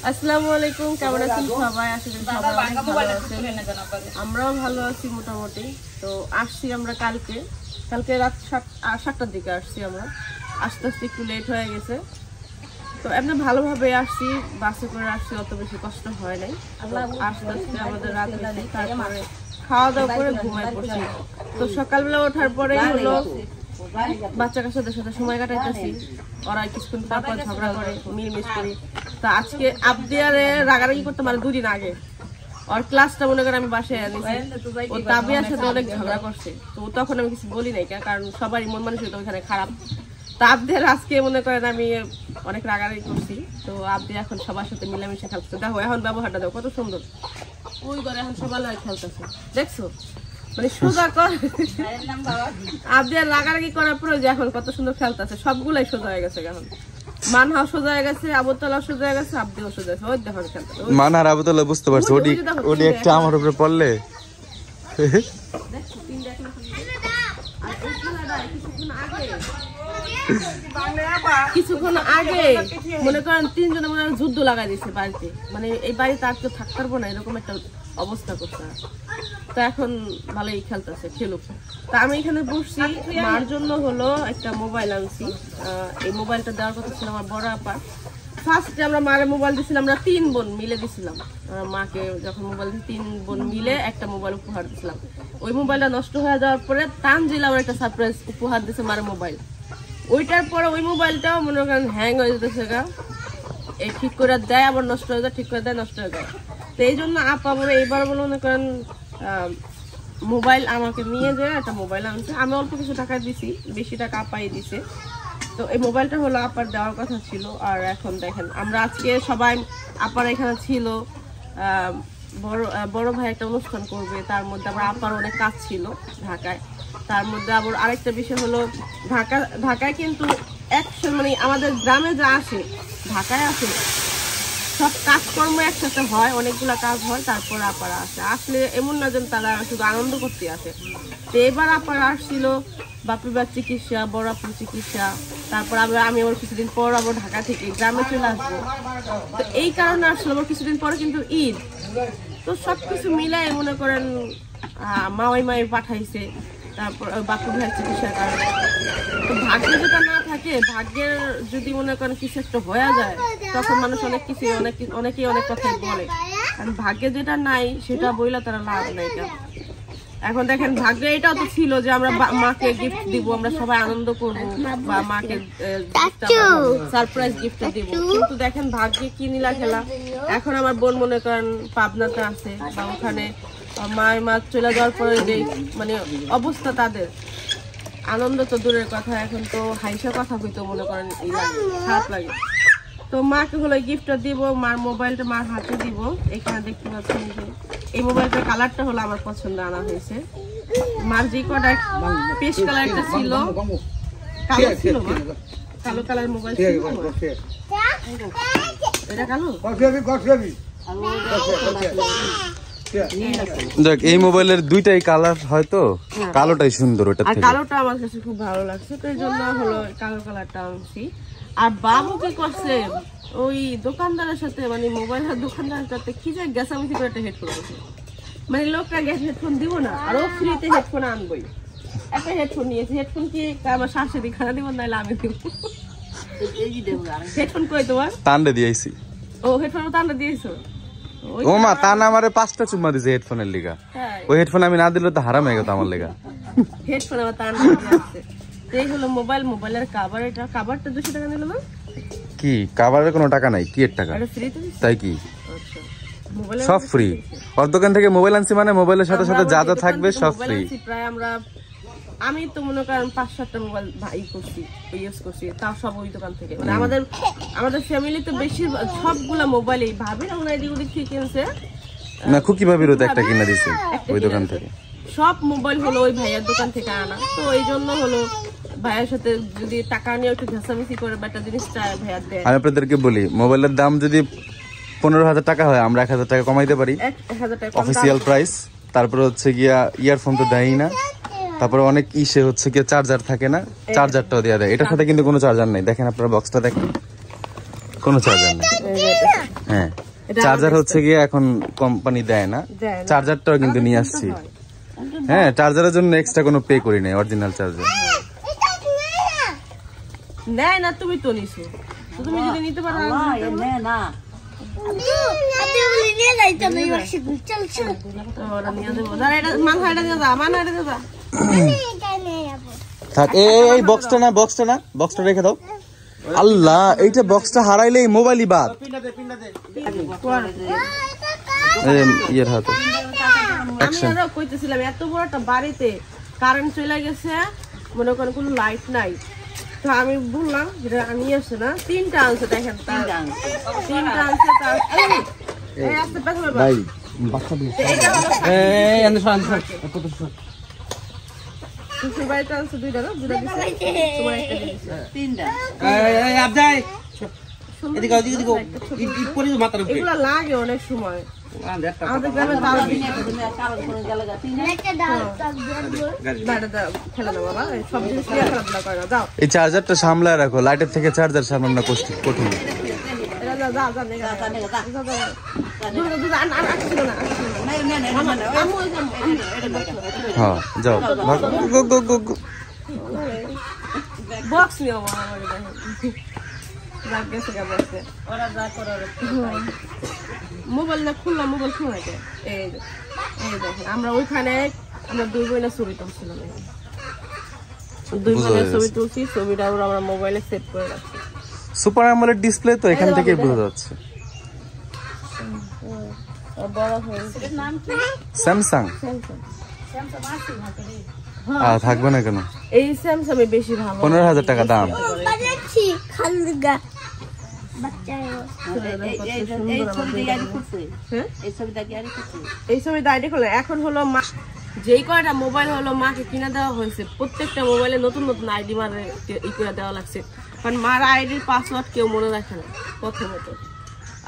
আসসালামু আলাইকুম, কেমন আছেন সবাই? আশা করি সবাই অনেক ভালো আছেন। আমরাও ভালো আছি মোটামুটি। তো আসছি আমরা কালকে রাত 7টার দিকে আসছি। আমরা আস্তে আস্তে একটু লেট হয়ে গেছে, তো এমনি ভালোভাবে আসছি, বাসে করে আসছি, অত বেশি কষ্ট হয় নাই। আস্তে আস্তে আমাদের রাত হয়েছে, তারপরে খাওয়া দাওয়া করে ঘুমায় পড়ছি। তো সকালবেলা ওঠার পরেই হলো বাচ্চা কাচ্চাদের সাথে সময় কাটাইতেছি। ওরা কিছুক্ষণ তারপর ঝগড়া করে, মিলমিশ করি। তা আজকে আবদিয়ারে রাগারাগি করতে মানে 2 দিন আগে ওর ক্লাসটা মনে করে আমি বাসায় আনিছি। ও তাবিয়ার সাথে অনেক ঝগড়া করছে, তো তখন আমি কিছু বলি নাই, কারণ সবারই মন মানসিকতা ওইখানে খারাপ। তা আবদিয়ার আজকে মনে করেন আমি অনেক রাগারাগি করছি। তো আবদিয়া এখন সবার সাথে মিলামিশে খেলছে। দেখো এখন ব্যবহারটা দেখো কত সুন্দর। ওই ঘরে এখন সবাই খেলতেছে, দেখছো? মানে সোজা কর আবদিয়ার রাগারাগি করার পরে যে এখন কত সুন্দর খেলতেছে, সবগুলাই সোজা হয়ে গেছে। এখন মানহাও সোজা হয়ে গেছে, আবুতলাও সোজা হয়ে গেছে, আবদিও সোজা হয়েছে। ওই দেখো খেলতেছে। মানহার আবুতলা বুঝতে পারছো, ওডি একটা আমার উপরে পড়লে কিছুক্ষণ আগে মনে করেন 3 জনে মনে যুদ্ধ লাগাই দিচ্ছে বাড়িতে। মানে এই বাড়িতে আর কেউ থাকতে পারবো না, এরকম একটা অবস্থা করছে। তো এখন ভালোই খেলতেছে, খেলুক। তা আমি এখানে বসছি, মার জন্য হলো একটা মোবাইল আনছি। এই মোবাইলটা দেওয়ার কথা ছিল আমার বড় আপা। ফার্স্টে আমরা মারে মোবাইল দিছিলাম, আমরা 3 বোন মিলে দিছিলাম মাকে। যখন মোবাইল 3 বোন মিলে একটা মোবাইল উপহার দিছিলাম। ওই মোবাইলটা নষ্ট হয়ে যাওয়ার পরে তানজিল আমার একটা সারপ্রাইজ উপহার দিছে মারে মোবাইল। ওইটার পরে ওই মোবাইলটাও মনে করেন হ্যাং হয়ে যেতেছে গা, এই ঠিক করে দেয় আবার নষ্ট হয়ে যায়, ঠিক করে দেয় নষ্ট হয়ে যায়। তো এই জন্য আপা বলে এইবার বলে মনে করেন মোবাইল আমাকে নিয়ে যায়, একটা মোবাইল আনছে। আমি অল্প কিছু টাকা দিছি, বেশি টাকা আপাই দিছে। তো এই মোবাইলটা হলো আপার দেওয়ার কথা ছিল। আর এখন দেখেন আমরা আজকে সবাই আপার এখানে ছিল, বড় ভাই একটা অনুষ্ঠান করবে, তার মধ্যে আবার আপার অনেক কাজ ছিল ঢাকায়। তার মধ্যে আবার আরেকটা বিষয় হলো ঢাকায় কিন্তু মানে আমাদের গ্রামে যা আসে ঢাকায় আসে, সব কাজকর্ম একসাথে হয়, অনেকগুলা কাজ হয়, তারপর আপারা আসলে এমন না যেন তারা শুধু আনন্দ করতে আসে। তো এবার আপারা আসছিল বাপিবার চিকিৎসা, বড় আপুর চিকিৎসা, তারপর আবার আমি আবার কিছুদিন পর আবার ঢাকা থেকে গ্রামে চলে আসবো। তো এই কারণে আসলে আবার কিছুদিন পরে কিন্তু ঈদ। তো সবকিছু মিলাই মনে করেন মাওয়াই পাঠাইছে, তারপর বাপু ভাইয়ের চিকিৎসার কারণে। তো ভাগ্যে যেটা না থাকে, ভাগ্যের যদি মনে করেন কিছু একটা হয়ে যায়, তখন মানুষ অনেকেই অনেক কথাই বলে। কারণ ভাগ্যে যেটা নাই সেটা বইলে তারা লাভ নাই। এখন দেখেন ভাগ্যে এটাও তো ছিল যে আমরা মাকে গিফট দিব, আমরা সবাই আনন্দ করবো, বা মাকে সারপ্রাইজ গিফট দিব। কিন্তু দেখেন ভাগ্যে কি নীলা খেলা। এখন আমার বোন মনে করেন পাবনাতে আছে, বা ওখানে মা চলে যাওয়ার পরে যে মানে অবস্থা, তাদের আনন্দ তো দূরের কথা, এখন তো হাইসা কথা হইতো মনে করেন এই লাগে, খারাপ লাগে। তো মাকে হলো গিফটটা দিব, মার মোবাইলটা মার হাতে দিব। এখানে দেখতে পাচ্ছেন যে এই মোবাইলটার কালারটা হলো আমার পছন্দ, আনা হয়েছে। মার যে কটা পেস্ট কালার একটা ছিল, কালো ছিল, কালো কালার মোবাইল ছিল। এটা কালো, দেখ এই মোবাইলের 2টাই কালার হয়তো, কালোটাই সুন্দর, ওটা থেকে কালোটা আমার কাছে খুব ভালো লাগছে, তো এই জন্য হলো কালো কালারটা আনছি। আর বাবু কি করছে, ওই দোকানদারের সাথে মানে মোবাইলের দোকানদারের সাথে কি যে গেছামিছি করে একটা হেডফোন আছে। মানে লোকটা হেডফোন দিব না, আর ও ফ্রিতে হেডফোন আনবই। একটা হেডফোন নিয়েছি, হেডফোন কি আমার শাশুড়ি খানা দিব, নাইলে আমি দিব। হেডফোন কই তোমার? টান্ডে দিয়েছি। ও হেডফোন টান্ডে দিয়েছো? ও মা, তা না আমারে 5টা চুম্মা দিছে হেডফোনের লিগা। ওই হেডফোন আমি না দিলে তো হারাম হয়ে গেত আমার লিগা। হেডফোন আমার টান্ডে দিয়েছে। এই হলো মোবাইলের কভার। এটা কভারটা 200 টাকা নিল না? কি কভারের কোনো টাকা নাই, কি এর টাকা? তাই কি? সব ফ্রি। ওর দোকান থেকে মোবাইল আনছি মানে মোবাইলের সাথে সাথে যা যা থাকবে সব ফ্রি। প্রায় আমি তো মনে করেন 5-7টা মোবাইল করছি, ইউজ করছি, তাও সব ওই দোকান থেকে। মানে আমাদের ফ্যামিলিতে বেশি সবগুলা মোবাইলই ভাবি না ওনার এদিক ওদিক থেকে কিনছে না, খুকি ভাবিরও তো একটা কিনে দিছে ওই দোকান থেকে। সব মোবাইল হলো ওই ভাইয়ার দোকান থেকে আনা। তো এই জন্য হলো ভাইয়ের সাথে যদি টাকা নিয়ে একটু ঘাসামিছি করে বা একটা জিনিস চায় ভাইয়ার দেয়। আমি আপনাদেরকে বলি, মোবাইলের দাম যদি 15,000 টাকা হয়, আমরা 1,000 টাকা কমাইতে পারি, 1,000 টাকা অফিসিয়াল প্রাইস। তারপরে হচ্ছে গিয়া ইয়ারফোন তো দেয়ই না, তারপরে অনেক ইসে হচ্ছে গিয়া চার্জার থাকে না, চার্জারটাও দেওয়া দেয়। এটার সাথে কিন্তু কোনো চার্জার নেই, দেখেন আপনারা বক্সটা দেখেন, কোনো চার্জার নেই। হ্যাঁ চার্জার হচ্ছে গিয়ে এখন কোম্পানি দেয় না, চার্জারটাও কিন্তু নিয়ে আসছি। হ্যাঁ চার্জারের জন্য এক্সট্রা কোনো পে করি নাই, অরিজিনাল চার্জার। নেয় না, তুমি তো নিছো, তুমি যদি নিতে পারো না। থাক এই বক্সটা না বক্সটা রেখে দাও। আল্লাহ এইটা বক্সটা হারাইলে মোবাইলই বাদ। ইয়ের হাতে আমরা কইতেছিলাম এত বড় একটা বাড়িতে কারেন্ট চলে গেছে, মনে করেন কোনো লাইট নাই, তো আমি বললাম যেটা আমি আসছে না 3টা আনছে, দেখেন 3টা আনছে। এগুলো লাগে অনেক সময় আমাদের গ্রামে। এই চার্জারটা সামলায় রাখো, লাইটের থেকে চার্জার সামলানো কঠিন। হ্যাঁ যাও বক্স নিও মোবাইল না খুললাম, মোবাইল খুলে এই দেখেন আমরা ওইখানে আমরা 2 বোনের ছবি তুলছিলাম, 2 বোনের ছবি তুলছি, ছবিটা আমরা মোবাইলে সেভ করে রাখছি। সুপার অ্যামোলেড ডিসপ্লে তো এখান থেকেই বোঝা যাচ্ছে। স্যামসাং থাকবে না কেন, এই স্যামসাং বেশি ভালো, 15,000 টাকা দাম। এই ছবি আইডি খোলা এখন হলো যেই কয়টা মোবাইল হলো মাকে কিনে দেওয়া হয়েছে, প্রত্যেকটা মোবাইলে নতুন নতুন আইডি মারে ই করে দেওয়া লাগছে, কারণ মার আইডির পাসওয়ার্ড কেউ মনে রাখে না প্রথমত।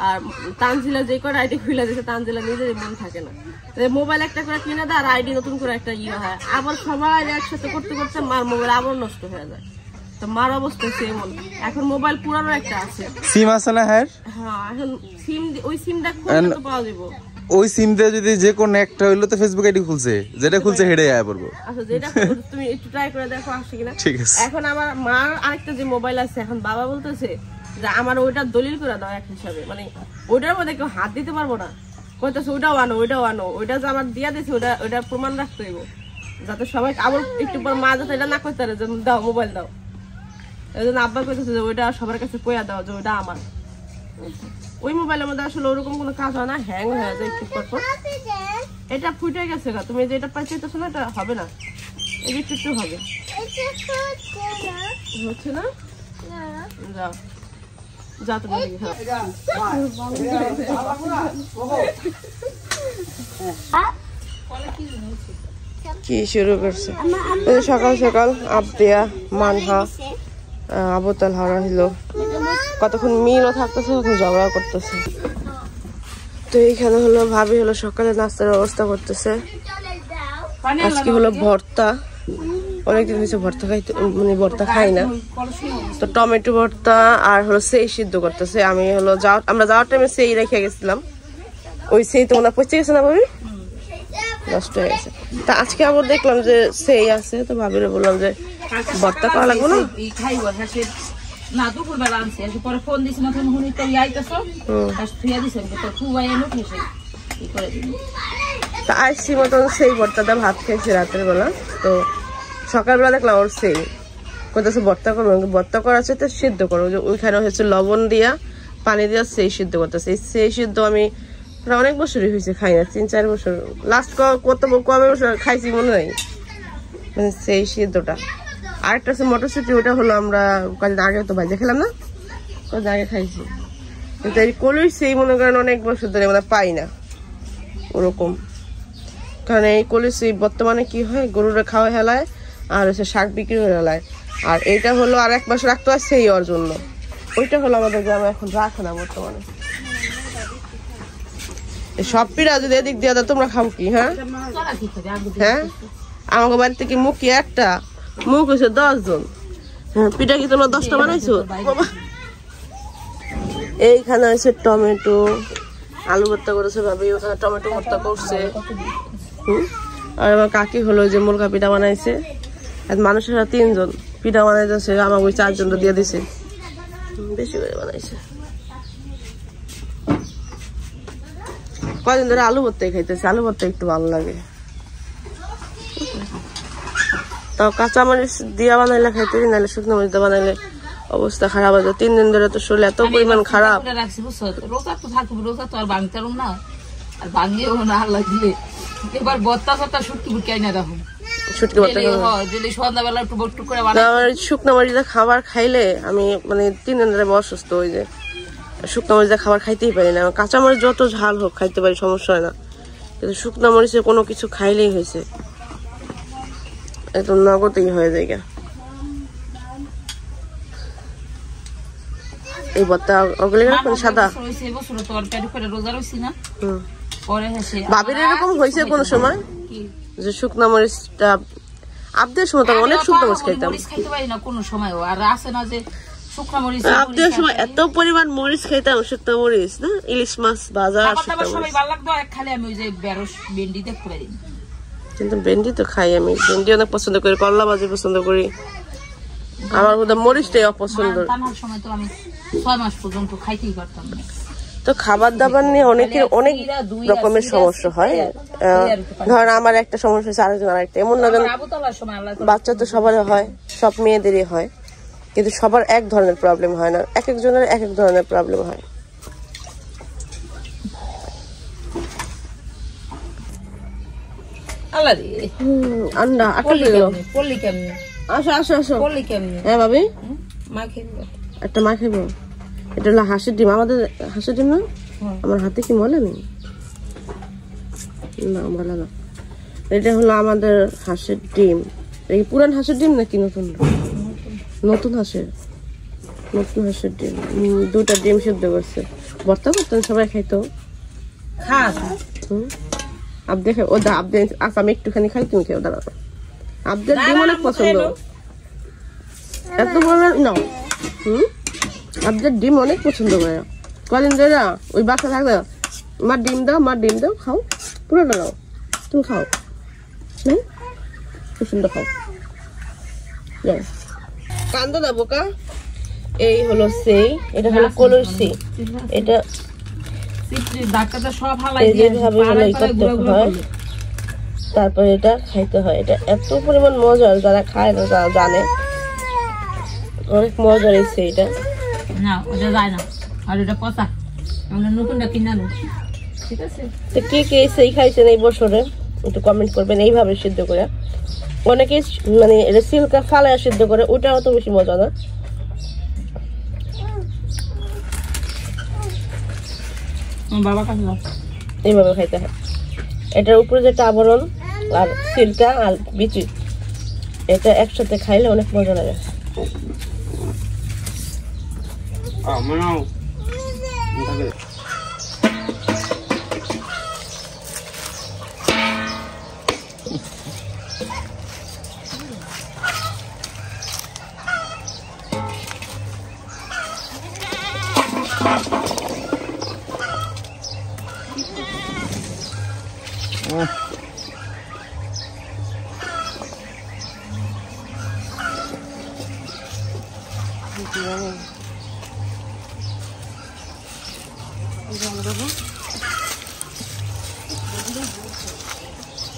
আর তানজিলা যে কয়টা আইডি খুলে দিয়েছে তানজিলা নিজেরই মনে থাকে না, মোবাইল একটা করে কিনে দেয় আর আইডি নতুন করে একটা ইয়ে হয়, আবার সবাই একসাথে করতে করতে মার মোবাইল আবার নষ্ট হয়ে যায়। তো মার অবস্থা সেমন, এখন মোবাইল পুরানো একটা আছে, সিম আছে না? হ্যাঁ এখন সিম ওই সিমটা খুললে তো পাওয়া যাবে, ওই সিম দিয়ে যদি যে কোন একটা হইলো তো ফেসবুক আইডি খুলছে, যেটা খুলছে হেডে আয়া পড়বো। আচ্ছা যেটা তুমি একটু ট্রাই করে দেখো আসে কিনা। ঠিক আছে। এখন আমার মার আরেকটা যে মোবাইল আছে, এখন বাবা বলতেছে যে আমার ওইটা দলিল করে দাও এক হিসাবে, মানে ওইটার মধ্যে কেউ হাত দিতে পারবো না, কইতেছে ওইটাও আনো ওইটাও আনো, ওইটা যে আমার দিয়া দিয়েছে ওইটা প্রমাণ রাখতে হইব, যাতে সবাই আবার একটু পর মা যাতে এটা না করতে পারে যে দাও মোবাইল দাও। এই জন্য আব্বা কইতেছে যে ওইটা সবার কাছে কইয়া দাও যে ওইটা আমার। ওই মোবাইলের মধ্যে আসলে ওরকম কোনো কাজ হয় না, হ্যাং হয়ে যায় একটু পর। এটা ফুটে গেছে গা, তুমি যেটা পাইতেছো না এটা হবে না, এই একটু একটু হবে, হচ্ছে না? যাও যাও তুমি কি শুরু করছে সকাল সকাল আবদিয়া মানহা আবতাল হারা হইলো, কতক্ষণ মিলও থাকতেছে এখন ঝগড়া করতেছে। তো এইখানে হলো ভাবি হলো সকালে নাস্তার ব্যবস্থা করতেছে, আজকে হলো ভর্তা, অনেকদিন হয়েছে ভর্তা খাইতে, মানে ভর্তা খাই না, তো টমেটো ভর্তা আর হলো সেই সিদ্ধ করতেছে। আমি হলো আমরা যাওয়ার টাইমে সেই রেখে গেছিলাম, ওই সেই তো ওনার পচে গেছে না ভাবি, নষ্ট হয়ে গেছে। তা আজকে আবার দেখলাম যে সেই আছে, তো ভাবিরে বললাম যে ভর্তা করা লাগবে না, না দুপুর বেলা আনছি, পরে ফোন দিছি না তুমি তো আইতেছো থুইয়া দিছেন তো খুবাই এনে খেয়েছে ই করে দিন। তা আইসি মতন সেই ভর্তাটা ভাত খেয়েছি রাতের বেলা, তো সকালবেলা দেখলাম ওর সেই কোথাও ভর্তা করবো, ভর্তা করার চাইতে সিদ্ধ করবো, যে ওইখানে হচ্ছে লবণ দিয়া পানি দিয়া সেই সিদ্ধ করতেছে। সেই সিদ্ধ আমি প্রায় অনেক বছরই হয়েছে খাই না, 3-4 বছর, লাস্ট কবে বছর খাইছি মনে নাই, মানে সেই সিদ্ধটা। আরেকটা হচ্ছে মটরশুঁটি, ওটা হলো আমরা কয়েকদিন আগে তো ভাজা খেলাম না, কয়েকদিন আগে খাইছি, কিন্তু এই কলির সেই মনে করেন অনেক বছর ধরে আমরা পাই না ওরকম, কারণ এই কলির সেই বর্তমানে কি হয় গরুরা খাওয়া হেলায় আর হচ্ছে শাক বিক্রি করে হেলায়, আর এইটা হলো আর 1 মাস রাখতে হয় সেই ওর জন্য, ওইটা হলো আমাদের গ্রামে এখন রাখে না বর্তমানে। সব পিঠা যদি এদিক দিয়ে দাও তোমরা খাও কি? হ্যাঁ হ্যাঁ আমাকে বাড়িতে কি মুখ কি একটা, মুখ হয়েছে 10 জন, পিঠা কি তোমরা 10টা বানাইছো? এইখানে আছে টমেটো, আলু ভর্তা করেছে ভাবি, ওখানে টমেটো ভর্তা করছে। আর আমার কাকি হলো যে মুরগা পিঠা বানাইছে। মানুষেরা 3 জন পিঠা বানাইতেছে, আমাকে ওই 4 জন দিয়ে দিছে, বেশি করে বানাইছে। কয়দিন ধরে আলু ভর্তাই খাইতেছে, আলু ভর্তা একটু ভালো লাগে। তাও কাঁচামরিচ দিয়া বানাইলে খাইতেছি, নাহলে শুকনো মরিচ দিয়ে বানাইলে অবস্থা খারাপ হয়ে যায়। 3 দিন ধরে তো শরীর এত পরিমাণ খারাপ। রোজা তো থাকবে, রোজা তো আর ভাঙতে না, আর ভাঙিয়েও না আল্লাহ দিলে। এবার বত্তা সত্তা শুটকি বুটকি আইনা রাখুন, শুটকি ভর্তা সন্ধ্যাবেলা একটু বট্টু করে বানাই। শুকনো মরিচ খাবার খাইলে আমি মানে 3 দিন ধরে অসুস্থ হয়ে যায়। শুকনো মরিচ খাবার খাইতেই পারি না। কাঁচা মরিচ যত ঝাল হোক খাইতে পারি, সমস্যা হয় না, কিন্তু শুকনো মরিচে কোনো কিছু খাইলেই হয়েছে একদম নগদেই হয়ে যায়। এই ভর্তা ওগুলি সাদা ভাবির এরকম হয়েছে কোন সময় যে শুকনো মরিচটা আবদের সময় তো অনেক শুকনো মরিচ খাইতাম, আবদের সময় এত পরিমাণ মরিচ খাইতাম, শুকনো মরিচ না, ইলিশ মাছ ভাজা। কিন্তু ভেন্ডি তো খাই আমি, ভেন্ডি অনেক পছন্দ করি, করলা ভাজি পছন্দ করি। আমার বোধ মরিচটাই অপছন্দ। তো খাবার দাবার নিয়ে অনেকের অনেক রকমের সমস্যা হয়। ধর আমার একটা সমস্যা হচ্ছে, আরেকজন আরেকটা, এমন না বাচ্চা তো সবারই হয়, সব মেয়েদেরই হয়, কিন্তু সবার এক ধরনের প্রবলেম হয় না, এক একজনের এক এক ধরনের প্রবলেম হয়। আন্ডা আসো আসো আসো। হ্যাঁ ভাবি, একটা মা খাইব। এটা হলো হাঁসের ডিম, আমাদের হাঁসের ডিম না, আমার হাতে কি মলে নেই না, বলে না। এটা হলো আমাদের হাঁসের ডিম। এই পুরান হাঁসের ডিম নাকি নতুন? নতুন হাঁসের, নতুন হাঁসের ডিম। 2টা ডিম সিদ্ধ করছে, ভর্তা করতেন, সবাই খাইতো। আবদে খাই, ও দা আবদে আচ্ছা আমি একটুখানি খাই, তুমি খেয়ে দাঁড়াও। আবদের ডিম অনেক পছন্দ, এত বড় নাও। আবদের ডিম অনেক পছন্দ করে। কদিন ধরে ওই বাসা থাকবে, মা ডিম দাও, মা ডিম দাও, খাও, পুরোটা দাও, তুমি খাও, পছন্দ খাও। কান্দো না বোকা। এই হলো সেই, এটা হলো কলসি, এটা তারপর এটা খাইতে হয়। এটা এত পরিমাণ মজার, যারা খায় না তারা জানে, অনেক মজার এসছে এটা। কে কে এসে খাইছেন এই বছরে একটু কমেন্ট করবেন। এইভাবে সিদ্ধ করে অনেকে মানে এটা সিল্কা ফালায় সিদ্ধ করে, ওটা অত বেশি মজা না। এইভাবে খাইতে হয়। এটার উপরে যেটা আবরণ আর সিল্কা আর বিচি, এটা একসাথে খাইলে অনেক মজা লাগে।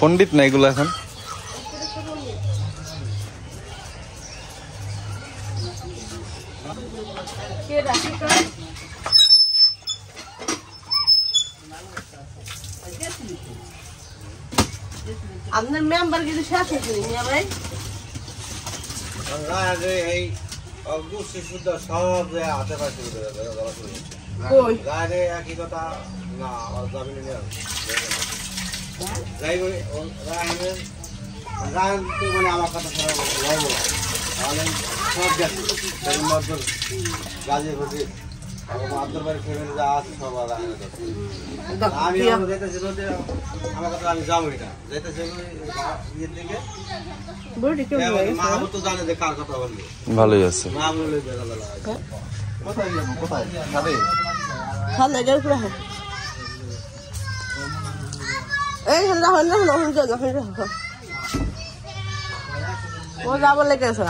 পণ্ডিত না এগুলো এখন। আপনার মেম্বার কিন্তু শেষ হয়েছে মিয়া ভাই। এই অগুস্ট শুদ্ধ সব হাতে পাশে কই গায়ে একই কথা না, আর জামিন নিয়ে যাই বলে রান তো মানে আমার কথা শোনা লাগবো, তাহলে সব গেছে মধ্যে গাজে ঘটে আব্দুল ভাই ফ্যামিলি যা আছে সব আমি যেতেছি রোদে, আমার কথা আমি যাবো এটা যেতেছি ইয়ের দিকে। মা তো জানে যে কার কথা বলবে। ভালোই আছে। মা বলে কোথায় যাবো, কোথায় যাবে সামনে গেলে পুরো এইখানে রাখো রাখো ও যাবো লেগেছে